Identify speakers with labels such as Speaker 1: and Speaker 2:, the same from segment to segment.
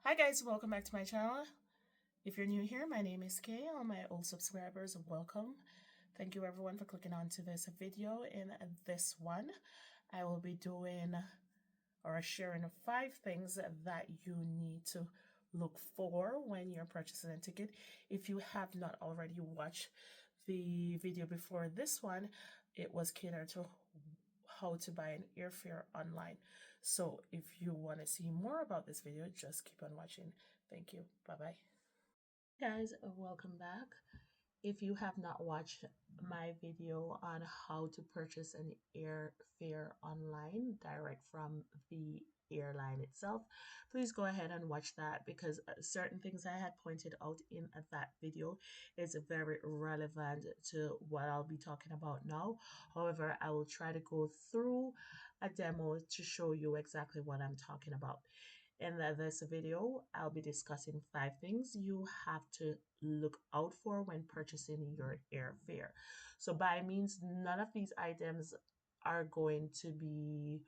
Speaker 1: Hi guys, welcome back to my channel. If you're new here, my name is Kay. All my old subscribers, welcome. Thank you everyone for clicking on to this video. In this one, I will be doing or sharing 5 things that you need to look for when you're purchasing a ticket. If you have not already watched the video before this one, it was catered to how to buy an airfare online. So if you want to see more about this video, just keep on watching. Thank you. Bye bye. Guys, welcome back. If you have not watched my video on how to purchase an airfare online direct from the airline itself, please go ahead and watch that because certain things I had pointed out in that video is very relevant to what I'll be talking about now. However, I will try to go through a demo to show you exactly what I'm talking about. In this video, I'll be discussing 5 things you have to look out for when purchasing your airfare. So, by means, none of these items are going to be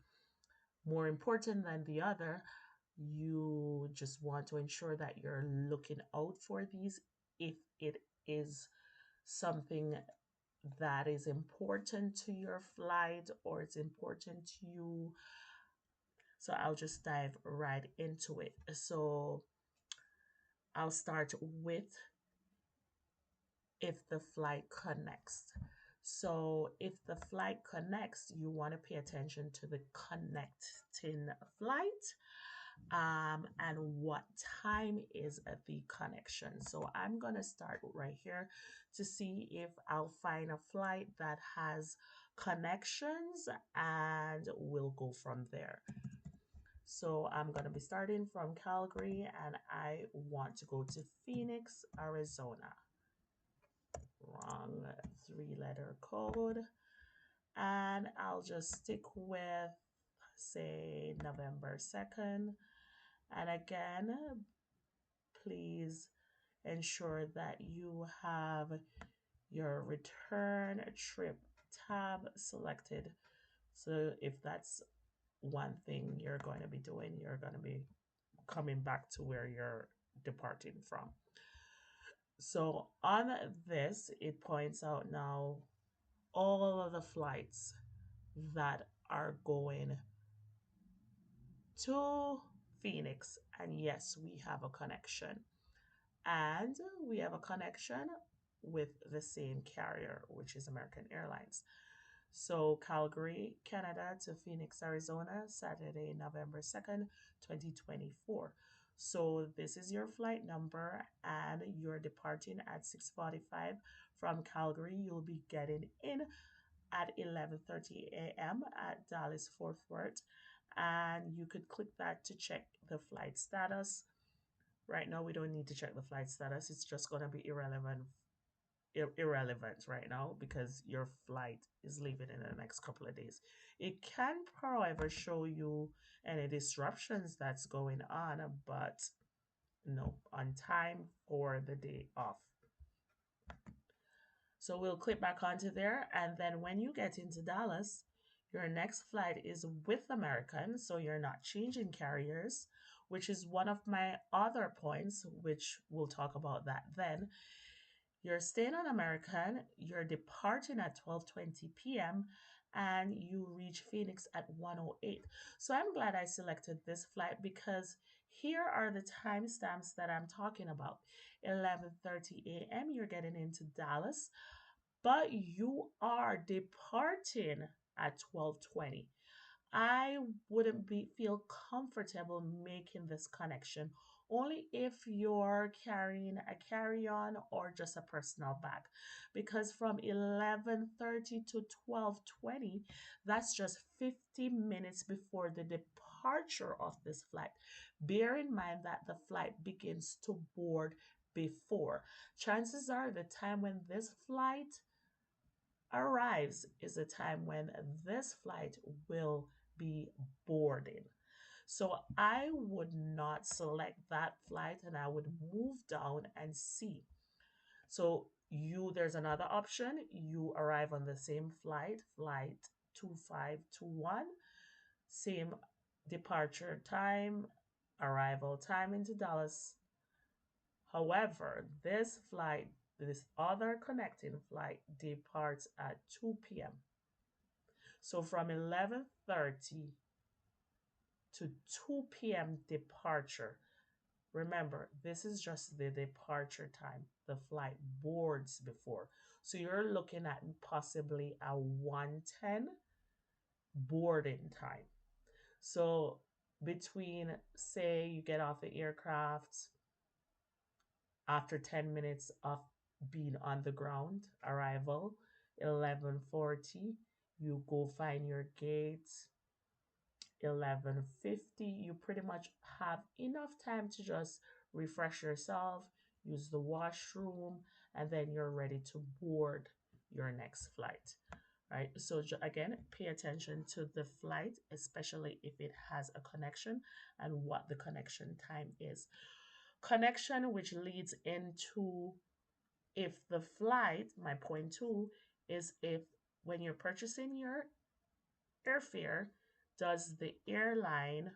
Speaker 1: more important than the other. You just want to ensure that you're looking out for these if it is something that is important to your flight or it's important to you. So I'll just dive right into it. So I'll start with if the flight connects. So if the flight connects, you want to pay attention to the connecting flight and what time is the connection. So I'm going to start right here to see if I'll find a flight that has connections and we'll go from there. So I'm going to be starting from Calgary and I want to go to Phoenix, Arizona. Wrong 3-letter code. And I'll just stick with, say, November 2nd. And again, please ensure that you have your return trip tab selected. So if that's one thing you're going to be doing, you're going to be coming back to where you're departing from. So on this, it points out now all of the flights that are going to Phoenix. And yes, we have a connection. And we have a connection with the same carrier, which is American Airlines. So, Calgary, Canada to Phoenix, Arizona, Saturday, November 2nd, 2024. So, this is your flight number, and you're departing at 6:45 from Calgary. You'll be getting in at 11:30 a.m. at Dallas Fort Worth, and you could click that to check the flight status. Right now, we don't need to check the flight status. It's just going to be irrelevant right now because your flight is leaving in the next couple of days. It can, however, show you any disruptions that's going on, but no, on time for the day off. So we'll click back onto there. And then when you get into Dallas, your next flight is with American. So you're not changing carriers, which is one of my other points, which we'll talk about that then. You're staying on American, you're departing at 12:20 p.m. and you reach Phoenix at 1:08. So I'm glad I selected this flight because here are the timestamps that I'm talking about. 11:30 a.m. you're getting into Dallas, but you are departing at 12:20. I wouldn't feel comfortable making this connection only if you're carrying a carry-on or just a personal bag, because from 11:30 to 12:20, that's just 50 minutes before the departure of this flight. Bear in mind that the flight begins to board before. Chances are the time when this flight arrives is the time when this flight will be boarding. So I would not select that flight and I would move down and see. So there's another option. You arrive on the same flight, flight 2521, same departure time, Arrival time into Dallas. However, this other connecting flight departs at 2 p.m. So from 11:30 to 2 p.m. departure. Remember, this is just the departure time. The flight boards before. So you're looking at possibly a 1:10 boarding time. So between, say, you get off the aircraft after 10 minutes of being on the ground, arrival, 11:40, you go find your gate, 11:50, you pretty much have enough time to just refresh yourself, use the washroom, and then you're ready to board your next flight. Right? So again, pay attention to the flight, especially if it has a connection and what the connection time is. Connection, which leads into if the flight, my point two, is if when you're purchasing your airfare, does the airline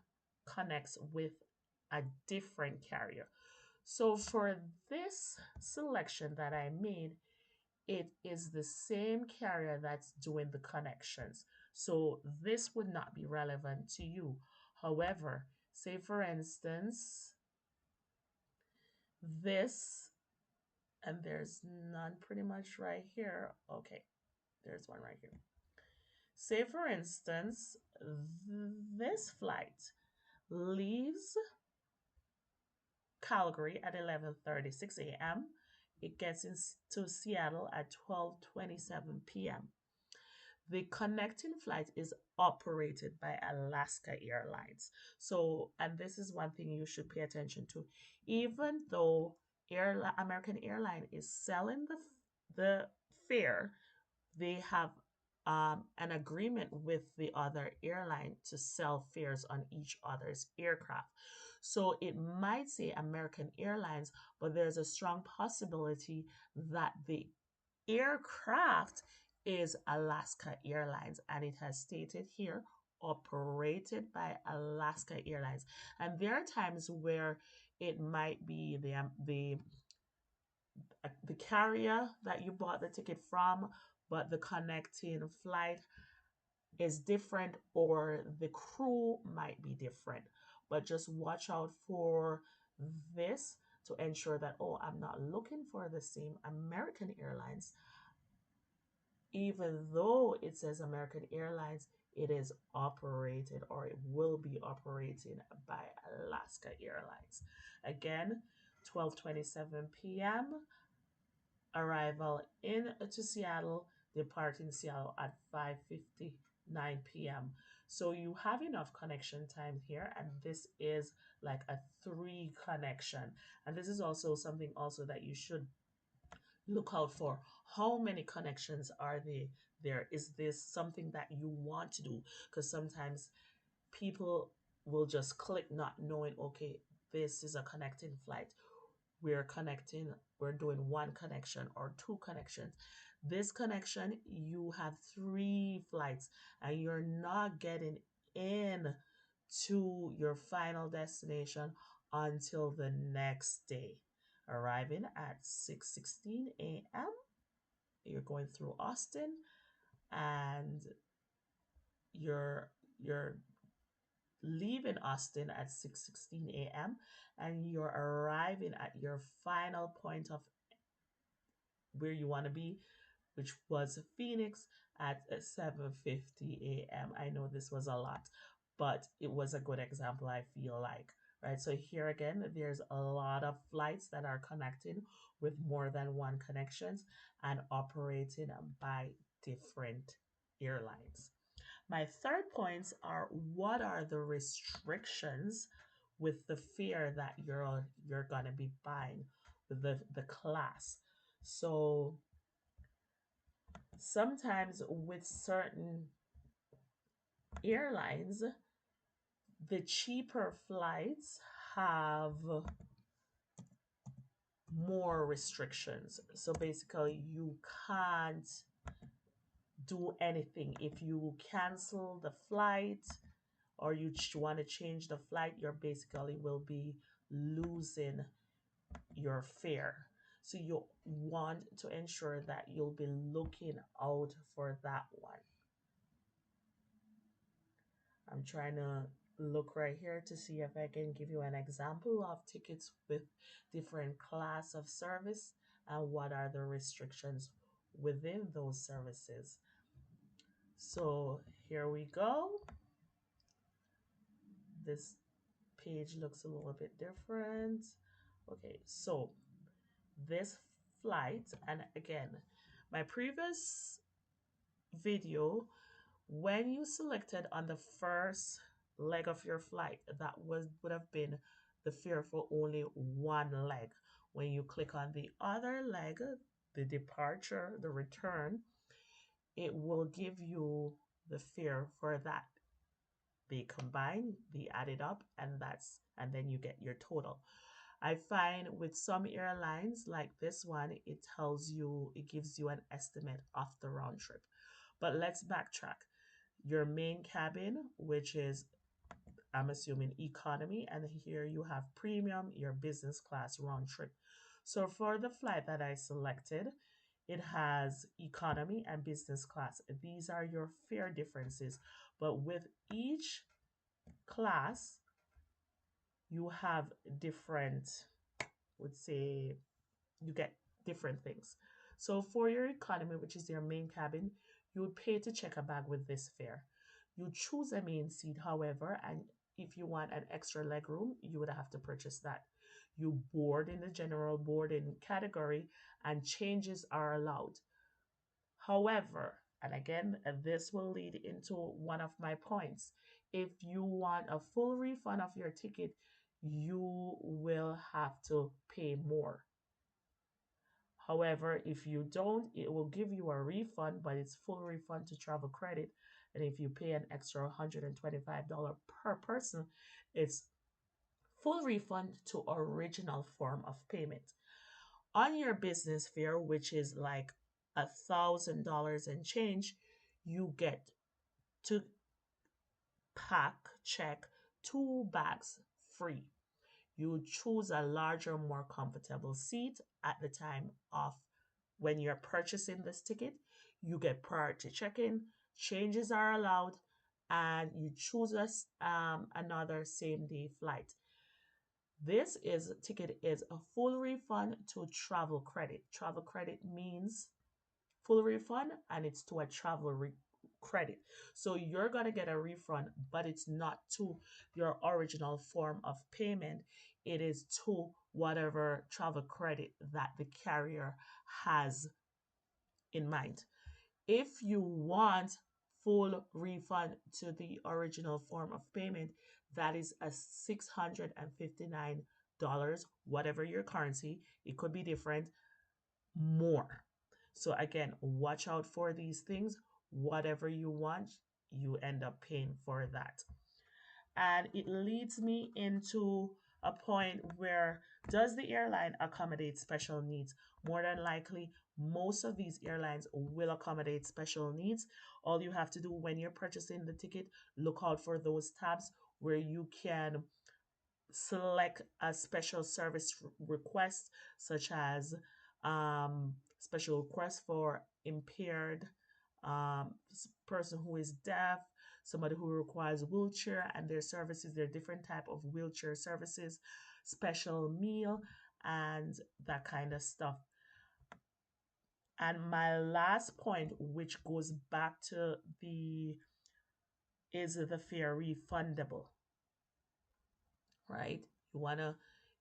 Speaker 1: connects with a different carrier? So for this selection that I made, it is the same carrier that's doing the connections. So this would not be relevant to you. However, say for instance, this, and there's none pretty much right here. Okay, there's one right here. Say for instance, this flight leaves Calgary at 11:36 a.m. It gets into Seattle at 12:27 p.m. The connecting flight is operated by Alaska Airlines. So, and this is one thing you should pay attention to. Even though American Airline is selling the fare, they have an agreement with the other airline to sell fares on each other's aircraft. So it might say American Airlines, but there's a strong possibility that the aircraft is Alaska Airlines, and it has stated here operated by Alaska Airlines. And there are times where it might be the carrier that you bought the ticket from, but the connecting flight is different or the crew might be different. But just watch out for this to ensure that, oh, I'm not looking for the same American Airlines. Even though it says American Airlines, it is operated or it will be operated by Alaska Airlines. Again, 12:27 p.m. arrival into Seattle, departing Seattle at 5:59 p.m. So you have enough connection time here, and this is like a 3 connection. And this is also something also that you should look out for. How many connections are there? Is this something that you want to do? Because sometimes people will just click not knowing, okay, this is a connecting flight. We're doing 1 connection or 2 connections. This connection, you have 3 flights and you're not getting in to your final destination until the next day, arriving at 6:16 a.m. You're going through Austin and you're leaving Austin at 6:16 a.m. and you're arriving at your final point of where you want to be, which was Phoenix at 7:50 a.m. I know this was a lot, but it was a good example, I feel like. Right. So here again, there's a lot of flights that are connecting with more than 1 connections and operating by different airlines. My third points are what are the restrictions with the fare that you're gonna be buying with the class. So sometimes with certain airlines, the cheaper flights have more restrictions. So basically, you can't do anything if you cancel the flight or you want to change the flight, you're basically will be losing your fare. So you want to ensure that you'll be looking out for that one. I'm trying to look right here to see if I can give you an example of tickets with different class of service and what are the restrictions within those services. So here we go. This page looks a little bit different. Okay, so this flight, and again, my previous video, when you selected on the first leg of your flight, that would have been the fare for only one leg. When you click on the other leg, the departure, the return, it will give you the fare for that. They combine, they add it up, and then you get your total. I find with some airlines like this one, it gives you an estimate of the round trip. But let's backtrack. Your main cabin, which is, I'm assuming, economy, and here you have premium, your business class round trip. So for the flight that I selected, it has economy and business class. These are your fare differences. But with each class, you have different, would say, you get different things. So for your economy, which is your main cabin, you would pay to check a bag with this fare. You choose a main seat, however, and if you want an extra leg room, you would have to purchase that. You board in the general boarding category and changes are allowed. However, and again, this will lead into one of my points. If you want a full refund of your ticket, you will have to pay more. However, if you don't, it will give you a refund, but it's full refund to travel credit. And if you pay an extra $125 per person, it's full refund to original form of payment. On your business fare, which is like $1,000 and change, you get to pack, check 2 bags free. You choose a larger, more comfortable seat at the time of when you're purchasing this ticket. You get priority check-in, changes are allowed, and you choose another same day flight. This is ticket is a full refund to travel credit. Travel credit means full refund, and it's to a credit. So you're going to get a refund, but it's not to your original form of payment. It is to whatever travel credit that the carrier has in mind. If you want full refund to the original form of payment, that is a $659, whatever your currency, it could be different, more. So again, watch out for these things. Whatever you want, you end up paying for that. And it leads me into a point where, does the airline accommodate special needs? More than likely, most of these airlines will accommodate special needs. All you have to do when you're purchasing the ticket, look out for those tabs where you can select a special service request, such as special request for impaired person who is deaf, somebody who requires wheelchair and their services, their different type of wheelchair services, special meal, and that kind of stuff. And my last point, which goes back to is the fare refundable, right? You want to,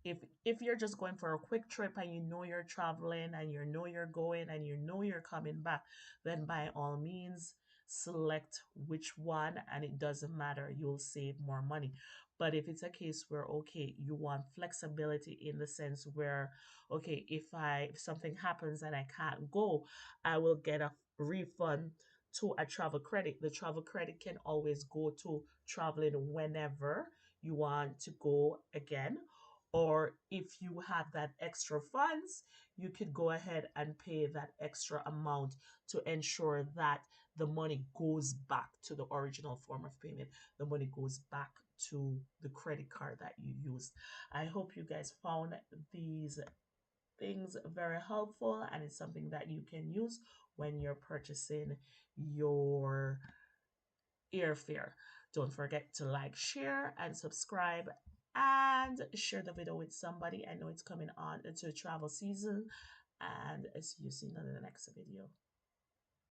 Speaker 1: if you're just going for a quick trip and you know you're traveling and you know you're going and you know you're coming back, then by all means select which one, and it doesn't matter, you'll save more money. But if it's a case where, okay, you want flexibility in the sense where, okay, if something happens and I can't go, I will get a refund to a travel credit. The travel credit can always go to traveling whenever you want to go again. Or if you have that extra funds, you could go ahead and pay that extra amount to ensure that the money goes back to the original form of payment. The money goes back to the credit card that you used. I hope you guys found these things very helpful, and it's something that you can use when you're purchasing your airfare. Don't forget to like, share, and subscribe, and share the video with somebody. I know it's coming on into travel season, and see you soon in the next video.